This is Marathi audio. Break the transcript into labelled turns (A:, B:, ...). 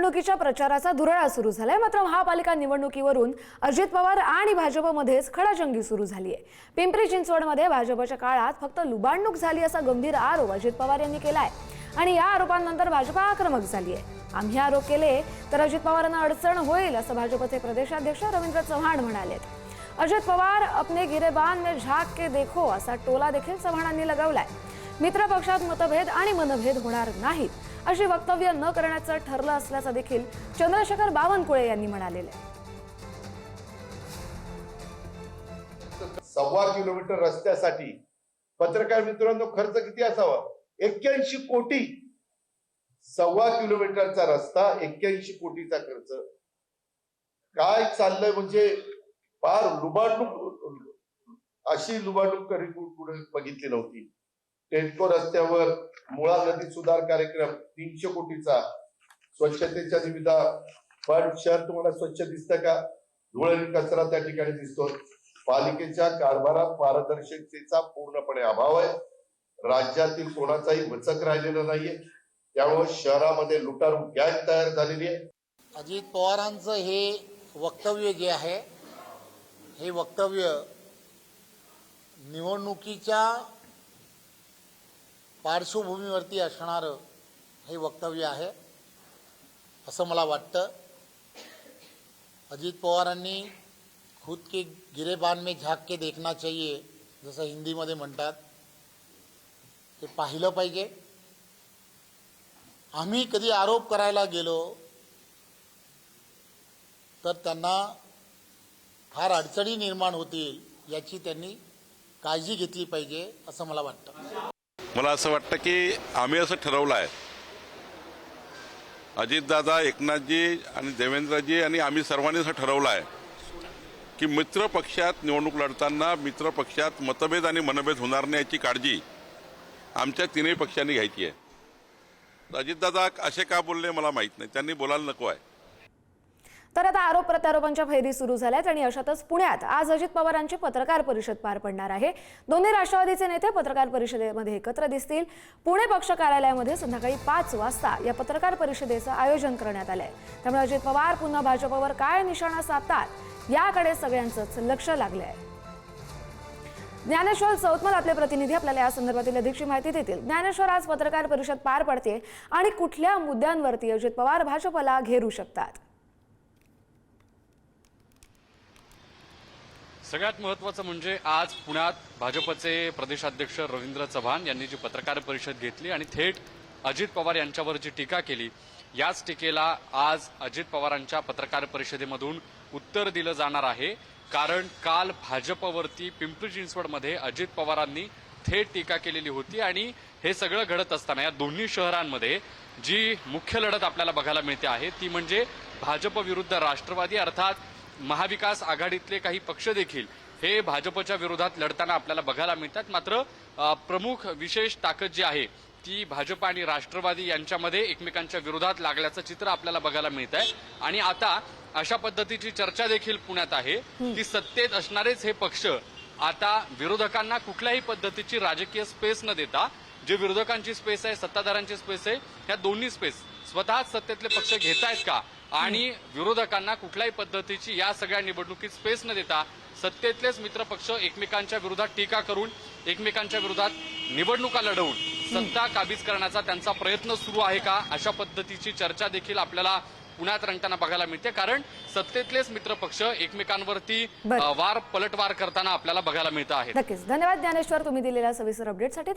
A: निवडणुकीच्या प्रचाराचा धुरळा सुरू झालाय। मात्र महापालिका निवडणुकीवरून अजित पवार आणि भाजपमध्येच खडाजंगी सुरू झाली आहे। पिंपरी चिंचवडमध्ये भाजपच्या काळात फक्त लुबाडणूक झाली असा गंभीर आरोप अजित पवार यांनी केलाय आणि या आरोपांनंतर भाजप आक्रमक झाली आहे। आम्ही आरोप केले तर अजित पवारांना अडचण होईल असं भाजपचे प्रदेशाध्यक्ष रवींद्र चव्हाण म्हणाले। अजित पवार अपने गिरेबान में झांक के देखो असा टोला देखील चव्हाणांनी लगावलाय। मित्र पक्षात मतभेद आणि मनभेद होणार नाहीत अशी वक्तव्य न करण्याचं ठरलं असल्याचं देखील चंद्रशेखर बावनकुळे यांनी म्हणाले।
B: 1.25 किलोमीटर रस्त्यासाठी पत्रकार मित्रांनो खर्च किती असावा? 81 कोटी। 1.25 किलोमीटरचा रस्ता, 81 कोटीचा खर्च। काय चाललंय म्हणजे फार लुबाडणूक, अशी लुबाडणूक कधी कुठे बघितली नव्हती। टेल्को रस्त्यावर मुळा नदी सुधार कार्यक्रम 300 कोटीचा, स्वच्छतेच्या निविदा। पण शहर तुम्हाला स्वच्छ दिसतं का? धूळ आणि कचरा त्या ठिकाणी दिसतो। पालिकेच्या कारभारात पारदर्शकतेचा पूर्णपणे अभाव आहे। राज्यातील कोणाचाही वचक राहिलेला नाहीये। त्यामुळे शहरामध्ये लुटारू गँग तयार झालेली आहे।
C: अजित पवारांचं हे वक्तव्य जे आहे, हे वक्तव्य निवडणुकीच्या पार्श्वभूमीवरती असणारं हे वक्तव्य आहे असं मला वाटतं। अजित पवारांनी खुद के गिरेबान में झांक के देखना चाहिए जसं हिंदीमध्ये म्हणतात, ते पाहिलं पाहिजे। आम्ही कधी आरोप करायला गेलो तर त्यांना फार अडचणी निर्माण होतील याची त्यांनी काळजी घेतली पाहिजे असं मला वाटतं।
D: मला असं वाटतं की आम्ही असं ठरवलं आहे, अजितदादा, एकनाथजी आणि देवेंद्रजी आणि आम्ही सर्वांनी असं ठरवलं आहे की मित्र पक्षात निवडणूक लढताना मित्र पक्षात मतभेद आणि मनभेद होणार नाही याची काळजी आमच्या तीनही पक्षांनी घ्यायची आहे। अजितदादा असे का बोलले मला माहीत नाही, त्यांनी बोलायला नको आहे।
A: तर आता आरोप प्रत्यारोपांच्या फैरी सुरू झाल्यात आणि अशातच पुण्यात आज अजित पवारांची पत्रकार परिषद पार पडणार आहे। दोन्ही राष्ट्रवादीचे नेते पत्रकार परिषदेमध्ये एकत्र दिसतील। पुणे पक्ष कार्यालयामध्ये संध्याकाळी 5 वाजता या पत्रकार परिषदेचं आयोजन करण्यात आलंय। त्यामुळे अजित पवार पुन्हा भाजपवर काय निशाणा साधतात याकडे सगळ्यांचंच लक्ष लागलंय। ज्ञानेश्वर चौतमल आपले प्रतिनिधी आपल्याला या संदर्भातील अधिकची माहिती देतील। ज्ञानेश्वर, आज पत्रकार परिषद पार पडते आणि कुठल्या मुद्द्यांवरती अजित पवार भाजपला घेरू शकतात?
E: सगळ्यात महत्त्वाचं म्हणजे आज पुण्यात भाजपचे प्रदेशाध्यक्ष रवींद्र चव्हाण यांनी जी पत्रकार परिषद घेतली आणि थेट अजित पवार यांच्यावर जी टीका केली, याच टीकेला आज अजित पवारांच्या पत्रकार परिषदेमधून उत्तर दिलं जाणार आहे। कारण काल भाजपवरती पिंपरी चिंचवडमध्ये अजित पवारांनी थेट टीका केलेली होती आणि हे सगळं घडत असताना या दोन्ही शहरांमध्ये जी मुख्य लढत आपल्याला बघायला मिळते आहे ती म्हणजे भाजप विरुद्ध राष्ट्रवादी, अर्थात महाविकास आघाडीतले काही पक्ष देखील हे भाजपच्या विरोधात लढताना आपल्याला बघायला मिळतात। मात्र प्रमुख विशेष ताकद जी आहे ती भाजप आणि राष्ट्रवादी यांच्यामध्ये एकमेकांच्या विरोधात लागल्याचं चित्र आपल्याला बघायला मिळत आहे। आणि आता अशा पद्धतीची चर्चा देखील पुण्यात आहे की सत्तेत असणारेच हे पक्ष आता विरोधकांना कुठल्याही पद्धतीची राजकीय स्पेस न देता, जे विरोधकांची स्पेस आहे, सत्ताधाऱ्यांची स्पेस आहे, ह्या दोन्ही स्पेस स्वतःच सत्तेतले पक्ष घेतायत का आणि विरोधकांना कुठल्याही पद्धतीची या सगळ्या निवडणुकीत स्पेस न देता सत्तेतलेच मित्रपक्ष एकमेकांच्या विरोधात टीका करून एकमेकांच्या विरोधात निवडणुका लढवून सत्ता काबीज करण्याचा त्यांचा प्रयत्न सुरू आहे का, अशा पद्धतीची चर्चा देखील आपल्याला पुण्यात रंगताना बघायला मिळते। कारण सत्तेतलेच मित्रपक्ष एकमेकांवरती वार पलटवार करताना आपल्याला बघायला मिळत आहे।
A: नक्कीच धन्यवाद ज्ञानेश्वर, तुम्ही दिलेल्या सविस्तर अपडेटसाठी।